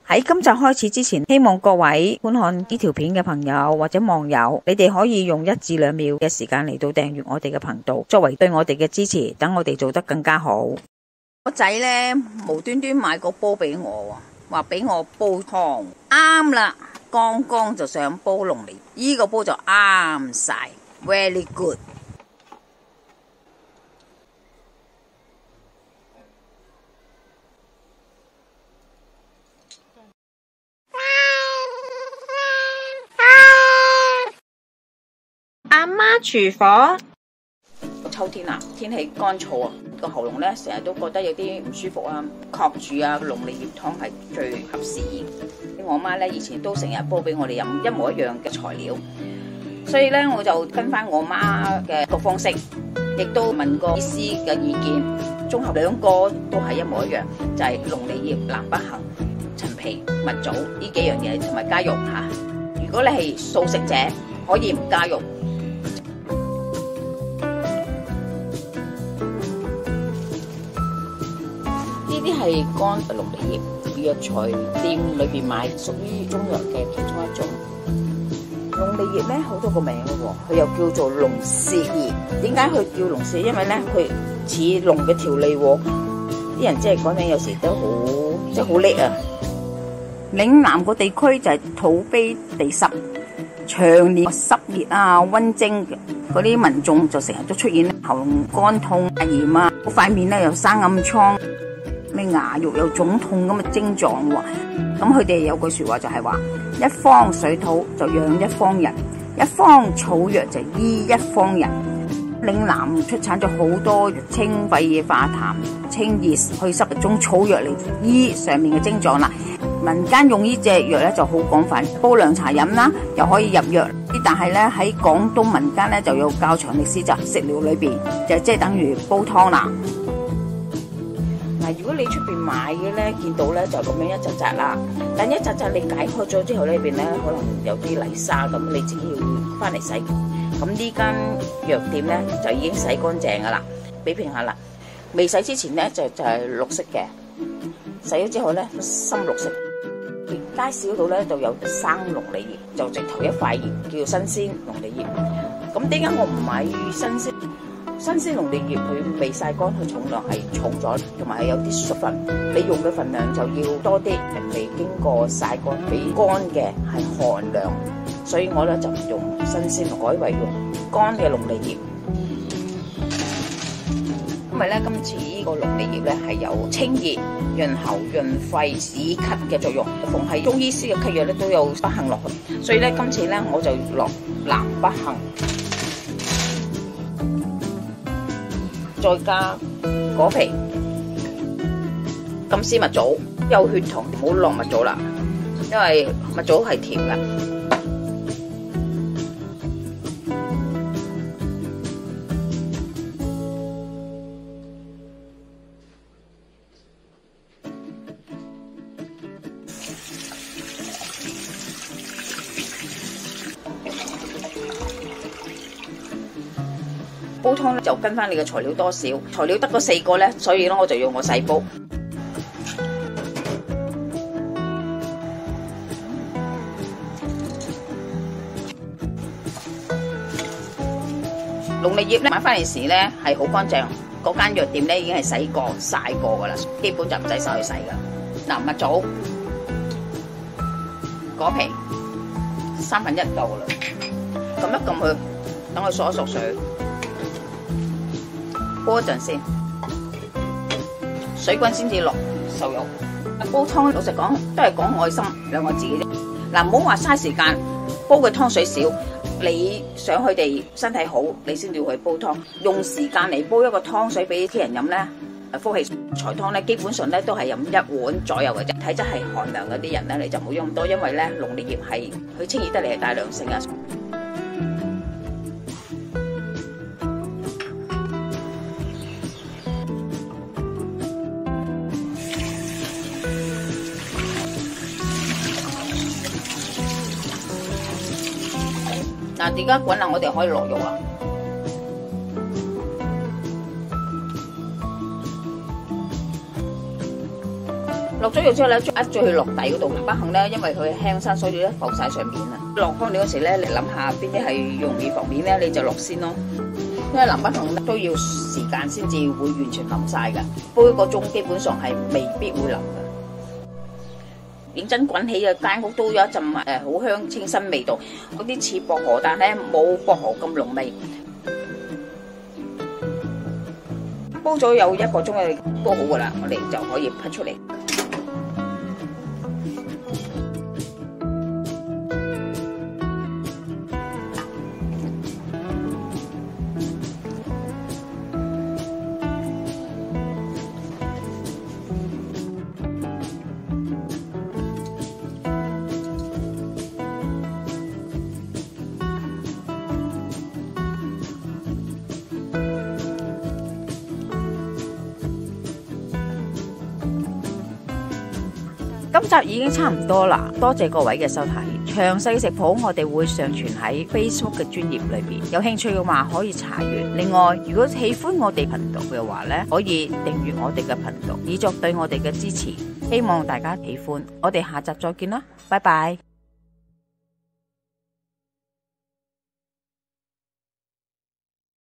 喺今集開始之前，希望各位觀看呢條片嘅朋友或者網友，你哋可以用1至2秒嘅時間嚟到訂閱我哋嘅頻道，作為對我哋嘅支持，等我哋做得更加好。我仔呢，無端端買個煲俾我，話俾我煲湯，啱啦，剛剛就想煲龍脷，呢個煲就啱晒 ，very good。阿媽廚房。秋天啊，天氣乾燥啊，個喉嚨咧成日都覺得有啲唔舒服啊，確住啊，龍脷葉湯係最合時宜。我媽咧以前都成日煲俾我哋飲一模一樣嘅材料，所以咧我就跟翻我媽嘅個方式，亦都問過醫師嘅意見，綜合兩個都係一模一樣，就係龍脷葉、南北杏、陳皮、蜜棗呢幾樣嘢同埋加肉嚇。如果你係素食者，可以唔加肉。呢啲係乾龍脷葉，藥材店裏邊買，屬於中藥嘅其中一種。龍脷葉咧好多個名嘅喎，佢又叫做龍舌葉。點解佢叫龍舌？因為咧佢似龍嘅條脷喎。啲人即係講緊有時都好叻啊！嶺南個地區就係土卑地濕，長年濕熱啊、溫蒸嗰啲民眾就成日都出現喉嚨乾痛、炎啊，塊面咧又生暗瘡。咩牙肉有腫痛咁嘅症狀喎，咁佢哋有句說話就係話：一方水土就養一方人，一方草藥就醫一方人。嶺南出產咗好多清肺化痰、清熱祛濕嘅種草藥嚟醫上面嘅症狀啦。民間用呢隻藥咧就好廣泛，煲涼茶飲啦，又可以入藥。但係咧喺廣東民間咧就有較長歷史，就食療裏邊就即係等於煲湯啦。如果你出邊買嘅咧，見到咧就咁樣一扎扎啦，但一扎扎你解開咗之後呢邊咧可能有啲泥沙咁，你自己要翻嚟洗。咁呢間藥店咧就已經洗乾淨噶啦，比拼下啦。未洗之前咧就係綠色嘅，洗咗之後咧深綠色。街市嗰度咧就有生龍脷葉，就直頭一塊葉叫做新鮮龍脷葉。咁點解我唔買新鮮？新鮮龍脷葉佢未曬乾，佢重量係重咗，同埋係有啲水分。你用嘅份量就要多啲，人哋經過曬乾，比乾嘅係寒涼，所以我咧就唔用新鮮，改為用乾嘅龍脷葉。因為咧今次呢個龍脷葉咧係有清熱、潤喉、潤肺、止咳嘅作用。逢係中醫師嘅咳藥咧都有北杏落去，所以咧今次咧我就落南北杏。再加果皮、金絲蜜棗，有血糖唔好落蜜棗啦，因為蜜棗係甜嘅。煲湯咧就跟翻你嘅材料多少，材料得嗰4個咧，所以咧我就用個細煲。龍脷葉咧買翻嚟時咧係好乾淨，嗰間藥店咧已經係洗過曬過噶啦，基本就唔使手去洗噶。嗱，蜜棗、果皮1/3夠噶啦，撳一撳佢，等佢索一索水。煲一陣先，水滾先至落瘦肉。煲湯老實講都係講愛心2個字嘅啫。嗱，唔好話嘥時間，煲嘅湯水少，你想佢哋身體好，你先要去煲湯。用時間嚟煲一個湯水俾啲人飲咧，福氣財湯咧，基本上咧都係飲1碗左右嘅啫。體質係寒涼嗰啲人咧，你就唔好用咁多，因為咧龍脷葉係佢清熱得嚟係大涼性啊。嗱，而家滾啦，我哋可以落肉啦。落咗藥之後咧，一再去落底嗰度，不幸咧，因為佢輕身，所以咧浮晒上面啦。落湯料嗰時咧，你諗下邊啲係容易浮面咧，你就落先咯。因為南北杏都要時間先至會完全腍晒㗎，煲1個鐘基本上係未必會腍㗎。認真滾起嘅間屋都有一陣好香清新味道，嗰啲似薄荷，但係冇薄荷咁濃味。煲咗有1個鐘嘅煲好㗎啦，我哋就可以噴出嚟。今集已經差唔多啦，多謝各位嘅收睇。詳細嘅食譜我哋會上傳喺 Facebook 嘅專頁裏邊，有興趣嘅話可以查閱。另外，如果喜歡我哋頻道嘅話呢，可以訂閱我哋嘅頻道，以作對我哋嘅支持。希望大家喜歡，我哋下集再見啦，拜拜。